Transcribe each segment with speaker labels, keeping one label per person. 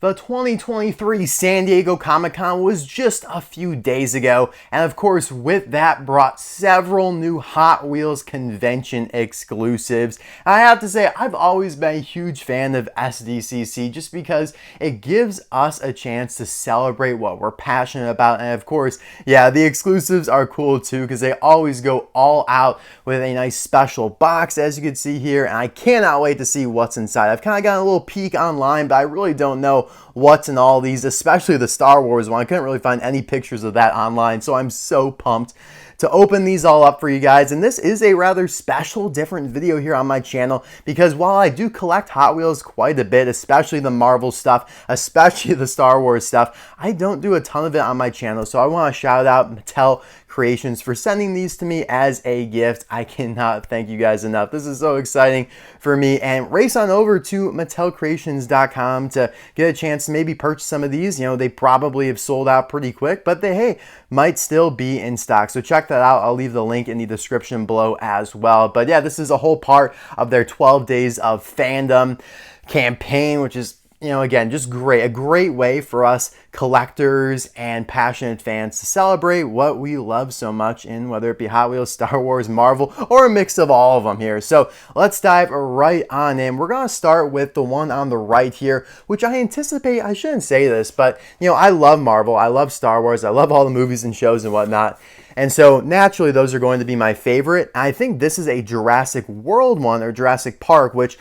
Speaker 1: The 2023 San Diego Comic-Con was just a few days ago, and of course with that brought several new Hot Wheels convention exclusives. I have to say, I've always been a huge fan of SDCC just because it gives us a chance to celebrate what we're passionate about, and of course, yeah, the exclusives are cool too because they always go all out with a nice special box, as you can see here, and I cannot wait to see what's inside. I've kind of gotten a little peek online, but I really don't know what's in all these, especially the Star Wars one. I couldn't really find any pictures of that online, so I'm so pumped to open these all up for you guys. And this is a rather special, different video here on my channel because while I do collect Hot Wheels quite a bit, especially the Marvel stuff, especially the Star Wars stuff, I don't do a ton of it on my channel. So I want to shout out Mattel Creations for sending these to me as a gift. I cannot thank you guys enough. This is so exciting for me. And race on over to MattelCreations.com to get a chance to maybe purchase some of these. You know, they probably have sold out pretty quick, but they, hey, might still be in stock. So check that out. I'll leave the link in the description below as well. But yeah, this is a whole part of their 12 Days of Fandom campaign, which is, you know, again, just great. A great way for us collectors and passionate fans to celebrate what we love so much in, whether it be Hot Wheels, Star Wars, Marvel, or a mix of all of them here. So let's dive right on in. We're going to start with the one on the right here, which I anticipate, I shouldn't say this, but, you know, I love Marvel. I love Star Wars. I love all the movies and shows and whatnot. And so naturally, those are going to be my favorite. I think this is a Jurassic World one, or Jurassic Park, which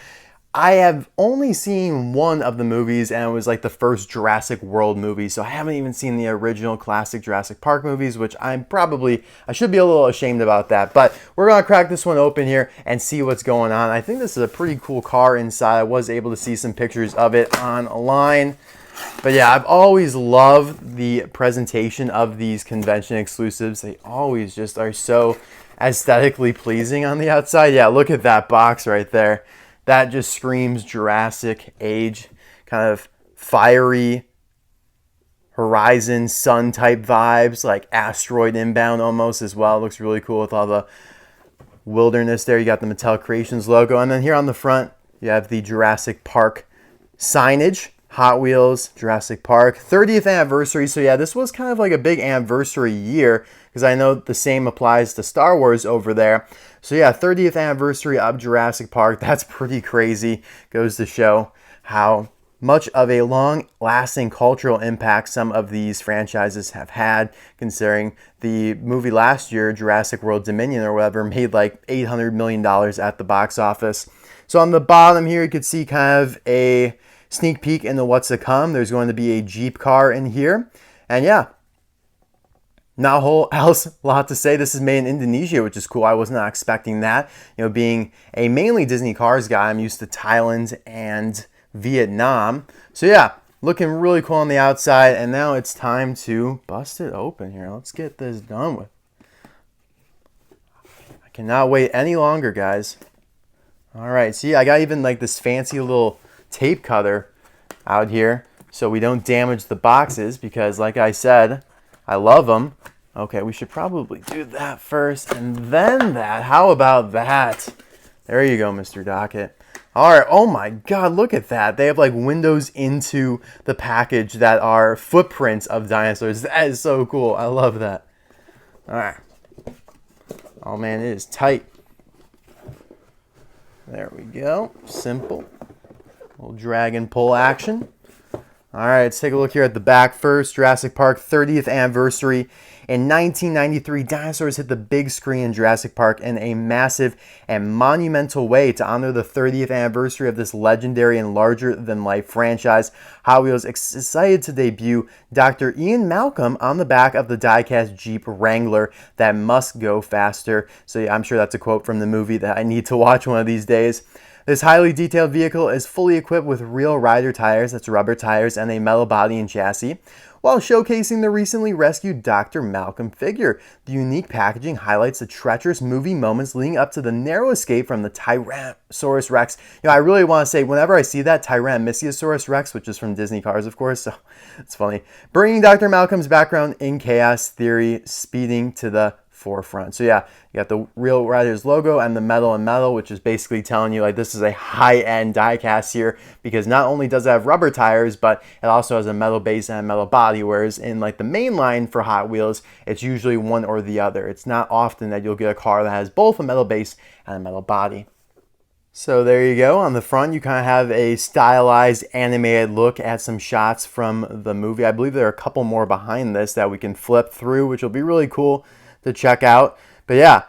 Speaker 1: I have only seen one of the movies, and it was like the first Jurassic World movie, so I haven't even seen the original classic Jurassic Park movies, which I should be a little ashamed about that, but we're going to crack this one open here and see what's going on. I think this is a pretty cool car inside. I was able to see some pictures of it online. But yeah, I've always loved the presentation of these convention exclusives. They always just are so aesthetically pleasing on the outside. Yeah, look at that box right there. That just screams Jurassic Age, kind of fiery Horizon Sun type vibes, like Asteroid Inbound almost as well. It looks really cool with all the wilderness there. You got the Mattel Creations logo. And then here on the front, you have the Jurassic Park signage. Hot Wheels, Jurassic Park, 30th anniversary. So yeah, this was kind of like a big anniversary year because I know the same applies to Star Wars over there. So yeah, 30th anniversary of Jurassic Park. That's pretty crazy. Goes to show how much of a long-lasting cultural impact some of these franchises have had, considering the movie last year, Jurassic World Dominion or whatever, made like $800 million at the box office. So on the bottom here, you could see kind of a sneak peek into what's to come. There's going to be a Jeep car in here. And yeah, not a whole lot to say. This is made in Indonesia, which is cool. I was not expecting that. You know, being a mainly Disney Cars guy, I'm used to Thailand and Vietnam. So yeah, looking really cool on the outside. And now it's time to bust it open here. Let's get this done with. I cannot wait any longer, guys. All right, see, I got even like this fancy little tape cutter out here so we don't damage the boxes because, like I said, I love them. Okay, we should probably do that first and then that. How about that? There you go, Mr. Dockett. All right, oh my God, look at that. They have like windows into the package that are footprints of dinosaurs. That is so cool. I love that. All right. Oh man, it is tight. There we go. Simple. Little drag and pull action. All right, let's take a look here at the back first. Jurassic Park 30th anniversary. In 1993, dinosaurs hit the big screen in Jurassic Park in a massive and monumental way to honor the 30th anniversary of this legendary and larger-than-life franchise. Hot Wheels excited to debut Dr. Ian Malcom on the back of the die-cast Jeep Wrangler that must go faster. So yeah, I'm sure that's a quote from the movie that I need to watch one of these days. This highly detailed vehicle is fully equipped with real rider tires, that's rubber tires, and a metal body and chassis, while showcasing the recently rescued Dr. Malcom figure. The unique packaging highlights the treacherous movie moments leading up to the narrow escape from the Tyrannosaurus Rex. You know, I really want to say, whenever I see that, Tyrannosaurus Rex, which is from Disney Cars, of course, so it's funny. Bringing Dr. Malcolm's background in chaos theory, speeding to the forefront. So yeah, you got the Real Riders logo and the metal and metal, which is basically telling you like this is a high-end diecast here, because not only does it have rubber tires, but it also has a metal base and a metal body, whereas in like the main line for Hot Wheels, it's usually one or the other. It's not often that you'll get a car that has both a metal base and a metal body. So there you go. On the front, you kind of have a stylized, animated look at some shots from the movie. I believe there are a couple more behind this that we can flip through, which will be really cool to check out. But yeah,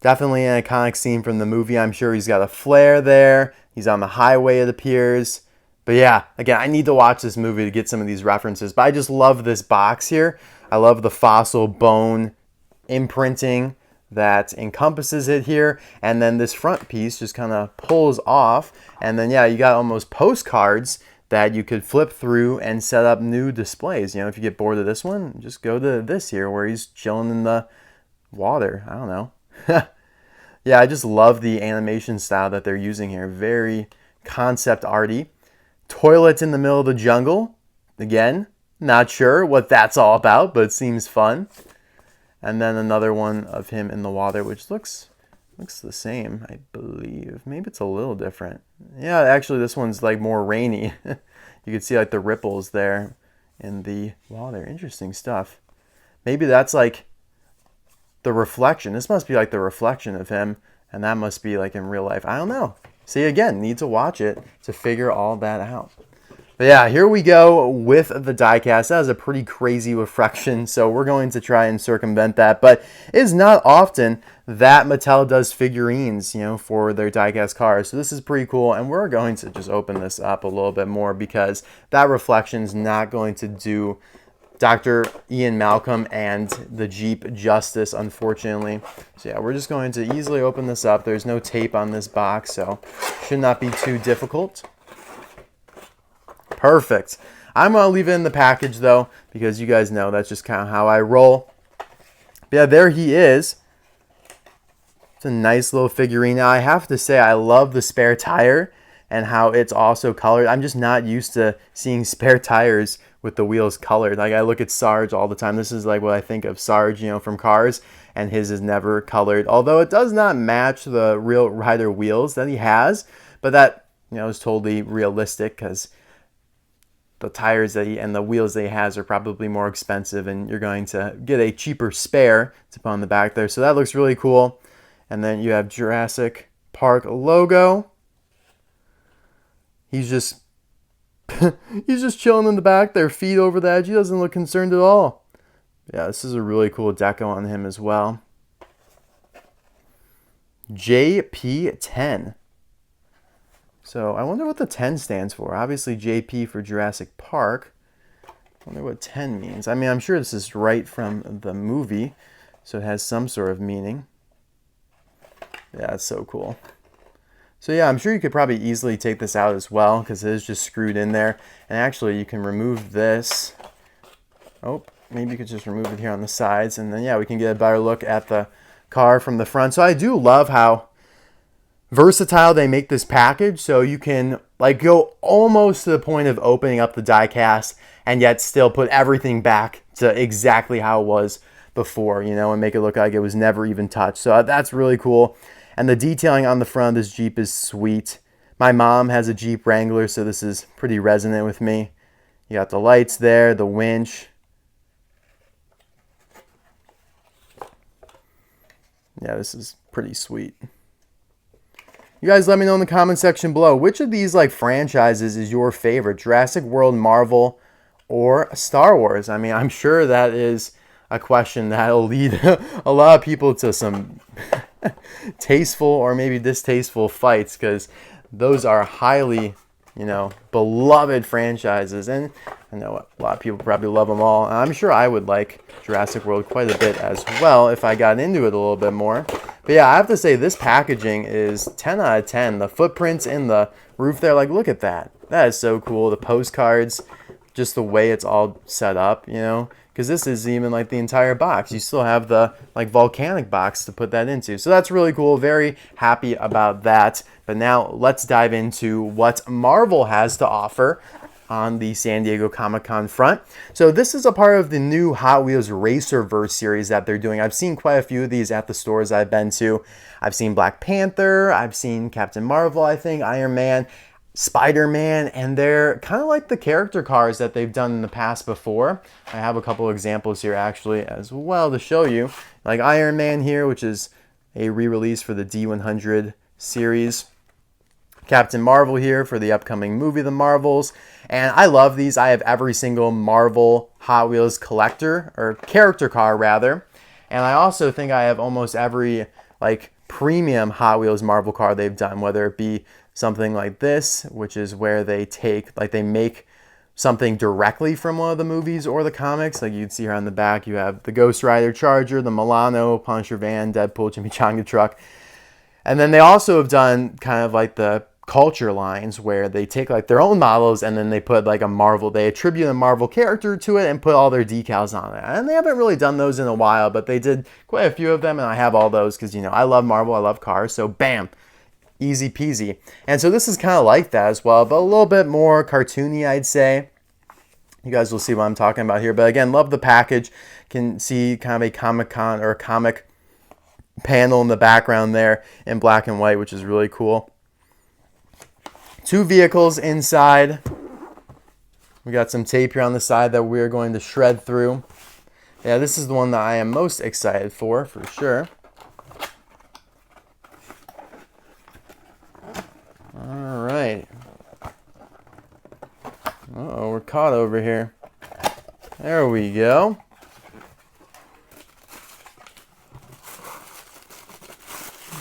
Speaker 1: definitely an iconic scene from the movie. I'm sure he's got a flare there. He's on the highway, it appears. But yeah, again, I need to watch this movie to get some of these references. But I just love this box here. I love the fossil bone imprinting that encompasses it here, and then this front piece just kind of pulls off, and then yeah, you got almost postcards that you could flip through and set up new displays. You know, if you get bored of this one, just go to this here where he's chilling in the water. I don't know. Yeah, I just love the animation style that they're using here. Very concept arty. Toilet in the middle of the jungle. Again, not sure what that's all about, but it seems fun. And then another one of him in the water, which looks the same, I believe. Maybe it's a little different. Yeah, actually this one's like more rainy. You can see like the ripples there in the water. Interesting stuff. Maybe that's like the reflection. This must be like the reflection of him, and that must be like in real life. I don't know. See, again, need to watch it to figure all that out. But yeah, here we go with the diecast. That is a pretty crazy reflection, so we're going to try and circumvent that. But it's not often that Mattel does figurines, you know, for their diecast cars. So this is pretty cool, and we're going to just open this up a little bit more because that reflection is not going to do Dr. Ian Malcolm and the Jeep justice, unfortunately. So yeah, we're just going to easily open this up. There's no tape on this box, so should not be too difficult. Perfect. I'm going to leave it in the package, though, because you guys know that's just kind of how I roll. But yeah, there he is. It's a nice little figurine. Now, I have to say, I love the spare tire and how it's also colored. I'm just not used to seeing spare tires with the wheels colored. Like, I look at Sarge all the time. This is like what I think of Sarge, you know, from Cars, and his is never colored. Although it does not match the Real Rider wheels that he has, but that, you know, is totally realistic because the tires that and the wheels that he has are probably more expensive, and you're going to get a cheaper spare to put on the back there. So that looks really cool. And then you have Jurassic Park logo. He's just he's just chilling in the back there, feet over the edge. He doesn't look concerned at all. Yeah, this is a really cool deco on him as well. JP10. So I wonder what the 10 stands for. Obviously JP for Jurassic Park. I wonder what 10 means. I mean, I'm sure this is right from the movie, so it has some sort of meaning. Yeah, it's so cool. So yeah, I'm sure you could probably easily take this out as well because it is just screwed in there. And actually, you can remove this. Oh, maybe you could just remove it here on the sides. And then, yeah, we can get a better look at the car from the front. So I do love how versatile they make this package, so you can like go almost to the point of opening up the diecast and yet still put everything back to exactly how it was before, you know, and make it look like it was never even touched. So that's really cool. And the detailing on the front of this Jeep is sweet. My mom has a Jeep Wrangler, so this is pretty resonant with me. You got the lights there, the winch. Yeah, this is pretty sweet. You guys let me know in the comment section below, which of these like franchises is your favorite? Jurassic World, Marvel, or Star Wars? I mean, I'm sure that is a question that'll lead a lot of people to some tasteful or maybe distasteful fights, because those are highly, you know, beloved franchises, and I know a lot of people probably love them all. I'm sure I would like Jurassic World quite a bit as well if I got into it a little bit more. But yeah, I have to say this packaging is 10 out of 10. The footprints in the roof there, like look at that. That is so cool. The postcards, just the way it's all set up, you know, because this is even like the entire box. You still have the like volcanic box to put that into. So that's really cool. Very happy about that. But now let's dive into what Marvel has to offer. on the San Diego Comic-Con front. So this is a part of the new Hot Wheels RacerVerse series that they're doing. I've seen quite a few of these at the stores I've been to. I've seen Black Panther, I've seen Captain Marvel, I think, Iron Man, Spider-Man, and they're kind of like the character cars that they've done in the past before. I have a couple examples here actually as well to show you. Like Iron Man here, which is a re-release for the D100 series. Captain Marvel here for the upcoming movie The Marvels. And I love these. I have every single Marvel Hot Wheels collector, or character car rather. And I also think I have almost every like premium Hot Wheels Marvel car they've done, whether it be something like this, which is where they take, like they make something directly from one of the movies or the comics. Like you'd see here on the back, you have the Ghost Rider Charger, the Milano, Punisher Van, Deadpool, Jimmy Chonga truck. And then they also have done kind of like the culture lines where they take like their own models and then they put like a Marvel, they attribute a Marvel character to it and put all their decals on it. And they haven't really done those in a while, but they did quite a few of them, and I have all those because, you know, I love Marvel, I love cars, so bam, easy peasy. And so this is kind of like that as well, but a little bit more cartoony, I'd say. You guys will see what I'm talking about here, but again, love the package. Can see kind of a Comic-Con or a comic panel in the background there in black and white, which is really cool. Two vehicles inside. We got some tape here on the side that we're going to shred through. Yeah, this is the one that I am most excited for sure. All right. Uh-oh, we're caught over here. There we go.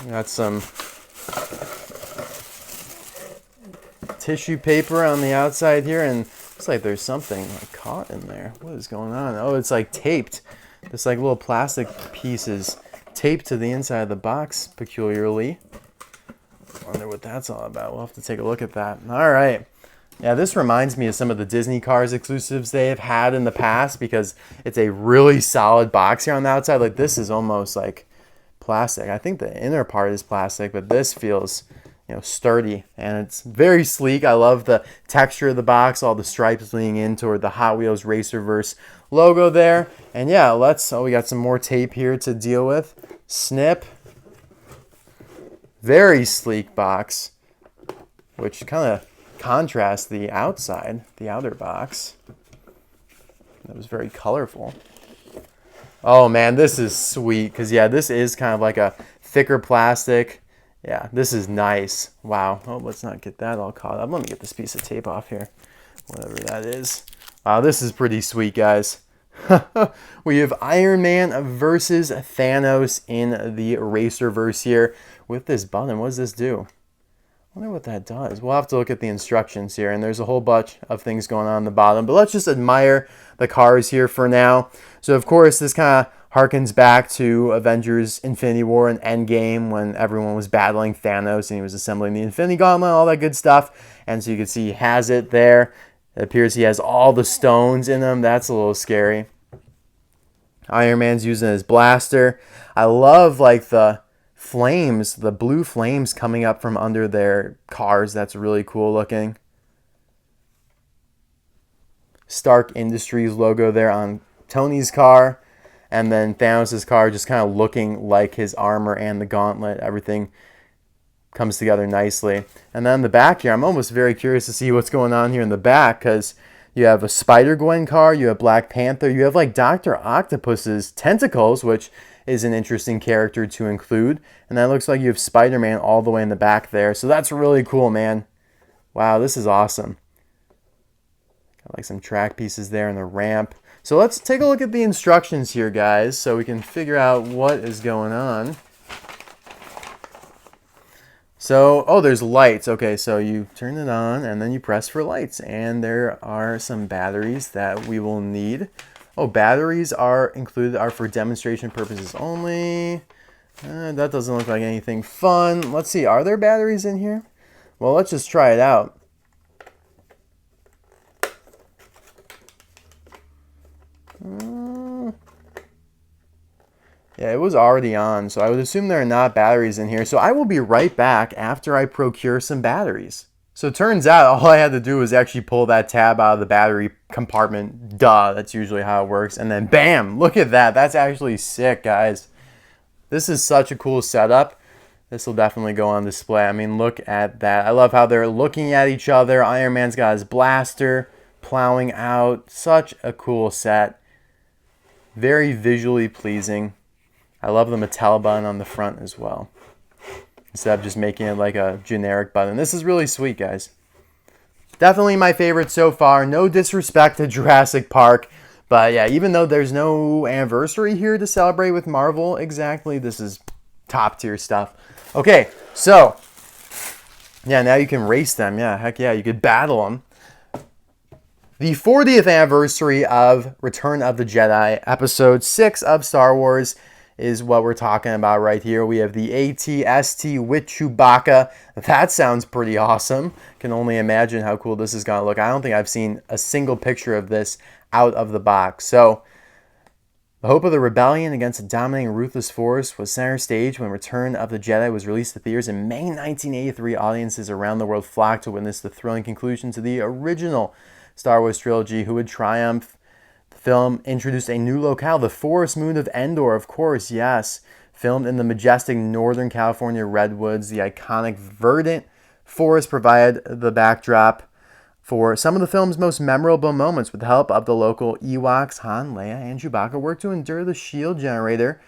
Speaker 1: Got some tissue paper on the outside here, and looks like there's something like caught in there. What is going on? Oh, it's like taped. This like little plastic pieces taped to the inside of the box peculiarly. Wonder what that's all about. We'll have to take a look at that. All right. Yeah, this reminds me of some of the Disney Cars exclusives they have had in the past because it's a really solid box here on the outside. Like this is almost like plastic. I think the inner part is plastic, but this feels, you know, sturdy, and it's very sleek. I love the texture of the box, all the stripes leaning in toward the Hot Wheels RacerVerse logo there. And yeah, we got some more tape here to deal with. Snip. Very sleek box, which kind of contrasts the outside, the outer box. That was very colorful. Oh man, this is sweet, because yeah, this is kind of like a thicker plastic. Yeah, this is nice. Wow. Oh, let's not get that all caught up. Let me get this piece of tape off here. Whatever that is. Wow, this is pretty sweet, guys. We have Iron Man versus Thanos in the RacerVerse here with this button. What does this do? I wonder what that does. We'll have to look at the instructions here, and there's a whole bunch of things going on the bottom. But let's just admire the cars here for now. So, of course, this kind of harkens back to Avengers Infinity War and Endgame when everyone was battling Thanos and he was assembling the Infinity Gauntlet, all that good stuff. And so you can see he has it there. It appears he has all the stones in him. That's a little scary. Iron Man's using his blaster. I love like the flames, the blue flames coming up from under their cars. That's really cool looking. Stark Industries logo there on Tony's car. And then Thanos' car just kind of looking like his armor and the gauntlet. Everything comes together nicely. And then the back here, I'm almost very curious to see what's going on here in the back, because you have a Spider-Gwen car, you have Black Panther, you have like Dr. Octopus's tentacles, which is an interesting character to include. And then it looks like you have Spider-Man all the way in the back there. So that's really cool, man. Wow, this is awesome. Got like some track pieces there and the ramp. So let's take a look at the instructions here, guys, so we can figure out what is going on. So, oh, there's lights. Okay, so you turn it on and then you press for lights. And there are some batteries that we will need. Oh, batteries are included, are for demonstration purposes only. That doesn't look like anything fun. Let's see, are there batteries in here? Well, let's just try it out. Yeah, it was already on, so I would assume there are not batteries in here. So I will be right back after I procure some batteries. So it turns out all I had to do was actually pull that tab out of the battery compartment. Duh, that's usually how it works. And then bam, look at that. That's actually sick, guys. This is such a cool setup. This will definitely go on display. I mean, look at that. I love how they're looking at each other. Iron Man's got his blaster plowing out. Such a cool set. Very visually pleasing. I love the Mattel button on the front as well, instead of just making it like a generic button. This is really sweet, guys. Definitely my favorite so far. No disrespect to Jurassic Park, but yeah, even though there's no anniversary here to celebrate with Marvel exactly, this is top tier stuff. Okay, so yeah, now you can race them. Yeah, heck yeah, you could battle them. The 40th anniversary of Return of the Jedi, Episode 6 of Star Wars, is what we're talking about right here. We have the AT-ST with Chewbacca. That sounds pretty awesome. Can only imagine how cool this is going to look. I don't think I've seen a single picture of this out of the box. So, the hope of the rebellion against a dominating, ruthless force was center stage when Return of the Jedi was released to theaters in May 1983. Audiences around the world flocked to witness the thrilling conclusion to the original Star Wars trilogy. Who would triumph? The film introduced a new locale, the forest moon of Endor, of course, yes. Filmed in the majestic Northern California redwoods, the iconic verdant forest provided the backdrop for some of the film's most memorable moments. With the help of the local Ewoks, Han, Leia, and Chewbacca worked to ensure the shield generator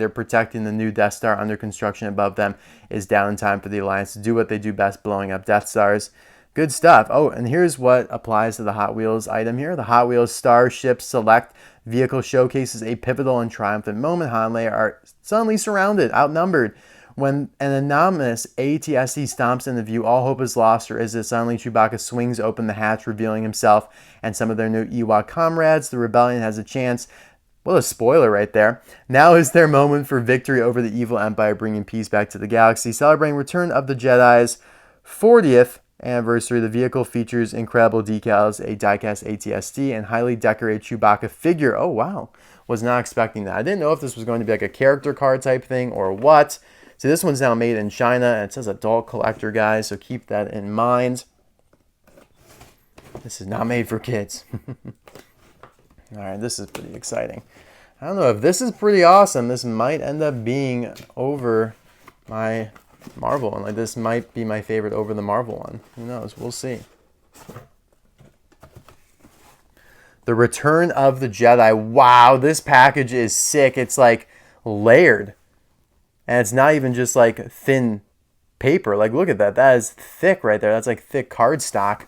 Speaker 1: protecting the new Death Star under construction above them is down in time for the Alliance to do what they do best, blowing up Death Stars. Good stuff. Oh, and here's what applies to the Hot Wheels item here. The Hot Wheels Starships Select vehicle showcases a pivotal and triumphant moment. Han and Leia are suddenly surrounded, outnumbered. When an anonymous AT-ST stomps into view, all hope is lost, or is it suddenly Chewbacca swings open the hatch, revealing himself and some of their new Ewok comrades. The rebellion has a chance. What a spoiler right there. Now is their moment for victory over the evil empire, bringing peace back to the galaxy. Celebrating Return of the Jedi's 40th anniversary, the vehicle features incredible decals, a diecast AT-ST, and highly decorated Chewbacca figure. Oh, wow. Was not expecting that. I didn't know if this was going to be like a character card type thing or what. So this one's now made in China, and it says adult collector, guys, so keep that in mind. This is not made for kids. All right, this is pretty exciting. I don't know if this is pretty awesome. This might end up being over my Marvel one. Like, this might be my favorite over the Marvel one. Who knows? We'll see. The Return of the Jedi. Wow, this package is sick. It's like layered. And it's not even just like thin paper. Like, look at that. That is thick right there. That's like thick cardstock.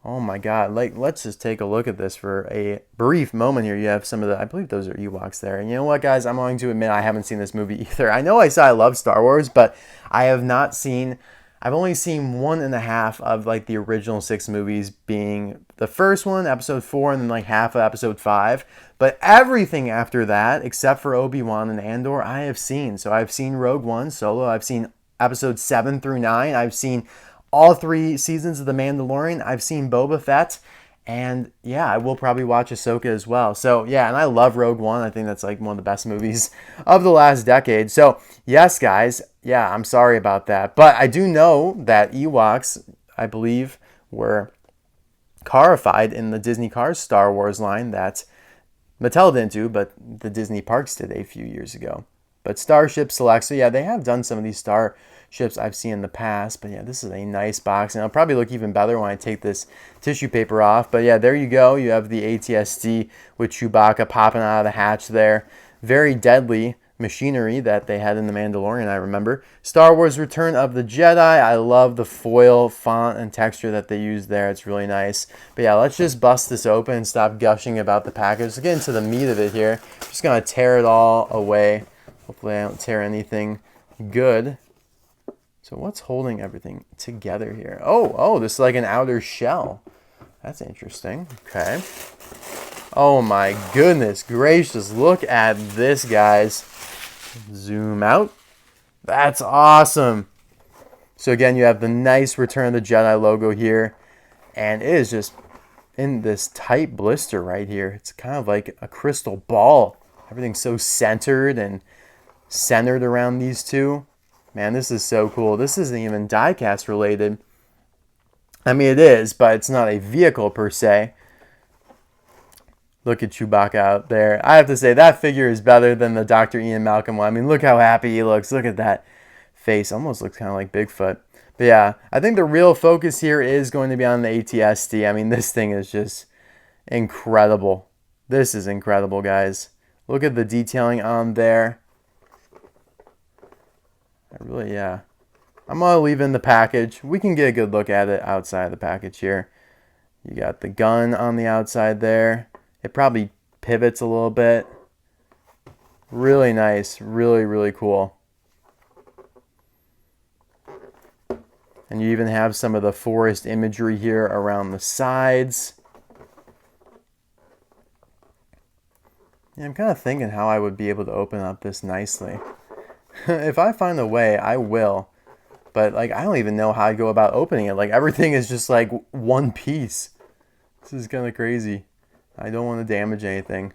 Speaker 1: Oh my God. Like, let's just take a look at this for a brief moment here. You have some of the, I believe those are Ewoks there. And you know what, guys? I'm going to admit I haven't seen this movie either. I know I said I love Star Wars, but I have not seen, I've only seen 1.5 of like the original 6 movies, being the first one, episode 4, and then like half of episode 5. But everything after that, except for Obi-Wan and Andor, I have seen. So I've seen Rogue One, Solo. I've seen episodes 7 through 9. I've seen all 3 seasons of The Mandalorian. I've seen Boba Fett. And yeah, I will probably watch Ahsoka as well. So yeah, and I love Rogue One. I think that's like one of the best movies of the last decade. So yes, guys, yeah, I'm sorry about that. But I do know that Ewoks, I believe, were carified in the Disney Cars Star Wars line that Mattel didn't do, but the Disney Parks did a few years ago. But Starship Select, so yeah, they have done some of these Starships I've seen in the past. But yeah, this is a nice box, and it'll probably look even better when I take this tissue paper off. But yeah, there you go. You have the AT-ST with Chewbacca popping out of the hatch there. Very deadly machinery that they had in The Mandalorian, I remember. Star Wars Return of the Jedi. I love the foil font and texture that they use there. It's really nice. But yeah, let's just bust this open and stop gushing about the package. Let's get into the meat of it here. I'm just going to tear it all away. Hopefully I don't tear anything good. So what's holding everything together here? Oh, this is like an outer shell. That's interesting. Okay. Oh my goodness gracious. Look at this, guys. Zoom out. That's awesome. So again, you have the nice Return of the Jedi logo here. And it is just in this tight blister right here. It's kind of like a crystal ball. Everything's so centered and centered around these two. Man, this is so cool. This isn't even diecast related. I mean, it is, but it's not a vehicle per se. Look at Chewbacca out there. I have to say, that figure is better than the Dr. Ian Malcom one. I mean, look how happy he looks. Look at that face. Almost looks kind of like Bigfoot. But yeah, I think the real focus here is going to be on the AT-ST. I mean, this thing is just incredible. This is incredible, guys. Look at the detailing on there. Yeah. I'm going to leave in the package. We can get a good look at it outside of the package here. You got the gun on the outside there. It probably pivots a little bit. Really nice. Really, really cool. And you even have some of the forest imagery here around the sides. Yeah, I'm kind of thinking how I would be able to open up this nicely. If I find a way, I will. But like, I don't even know how I go about opening it. Like, everything is just like one piece. This is kind of crazy. I don't want to damage anything.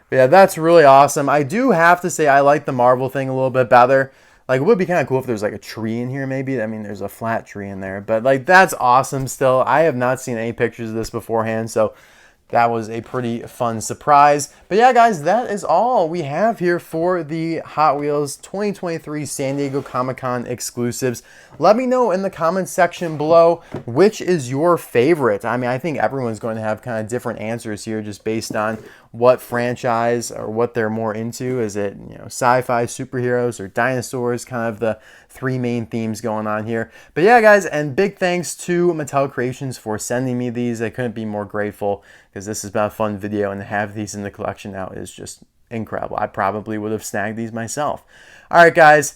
Speaker 1: But yeah, that's really awesome. I do have to say I like the Marvel thing a little bit better. Like, it would be kind of cool if there's like a tree in here maybe. I mean, there's a flat tree in there. But like, that's awesome still. I have not seen any pictures of this beforehand, so that was a pretty fun surprise. But yeah, guys, that is all we have here for the Hot Wheels 2023 San Diego Comic-Con exclusives. Let me know in the comments section below which is your favorite. I mean, I think everyone's going to have kind of different answers here just based on what franchise or what they're more into. Is it, you know, sci-fi, superheroes, or dinosaurs? Kind of the three main themes going on here. But yeah, guys, and big thanks to Mattel Creations for sending me these. I couldn't be more grateful because this has been a fun video, and to have these in the collection now is just incredible. I probably would have snagged these myself. All right, guys.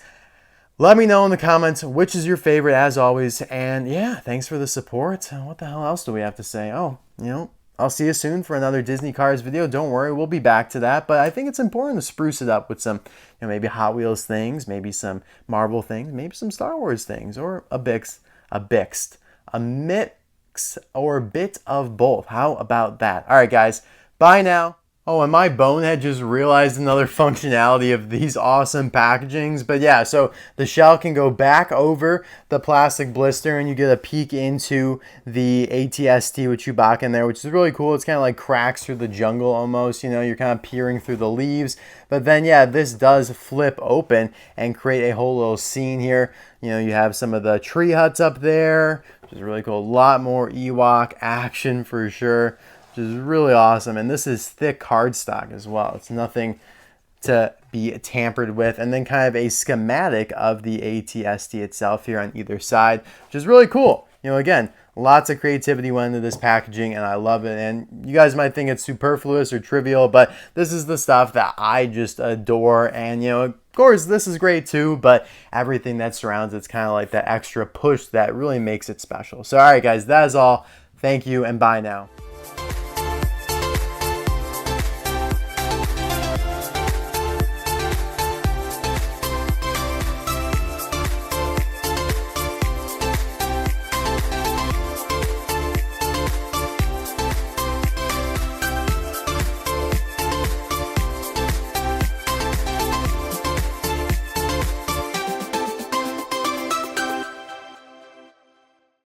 Speaker 1: Let me know in the comments which is your favorite, as always. And yeah, thanks for the support. What the hell else do we have to say? Oh, you know, I'll see you soon for another Disney Cars video. Don't worry, we'll be back to that. But I think it's important to spruce it up with some, you know, maybe Hot Wheels things, maybe some Marvel things, maybe some Star Wars things, or a mix, or a bit of both. How about that? All right, guys. Bye now. Oh, and my bonehead just realized another functionality of these awesome packagings. But yeah, so the shell can go back over the plastic blister and you get a peek into the AT-ST with Chewbacca in there, which is really cool. It's kind of like cracks through the jungle almost, you know, you're kind of peering through the leaves. But then, yeah, this does flip open and create a whole little scene here. You know, you have some of the tree huts up there, which is really cool. A lot more Ewok action for sure, which is really awesome. And this is thick cardstock as well. It's nothing to be tampered with. And then kind of a schematic of the AT-ST itself here on either side, which is really cool. You know, again, lots of creativity went into this packaging, and I love it. And you guys might think it's superfluous or trivial, but this is the stuff that I just adore. And, you know, of course, this is great too, but everything that surrounds it's kind of like that extra push that really makes it special. So, all right, guys, that is all. Thank you, and bye now.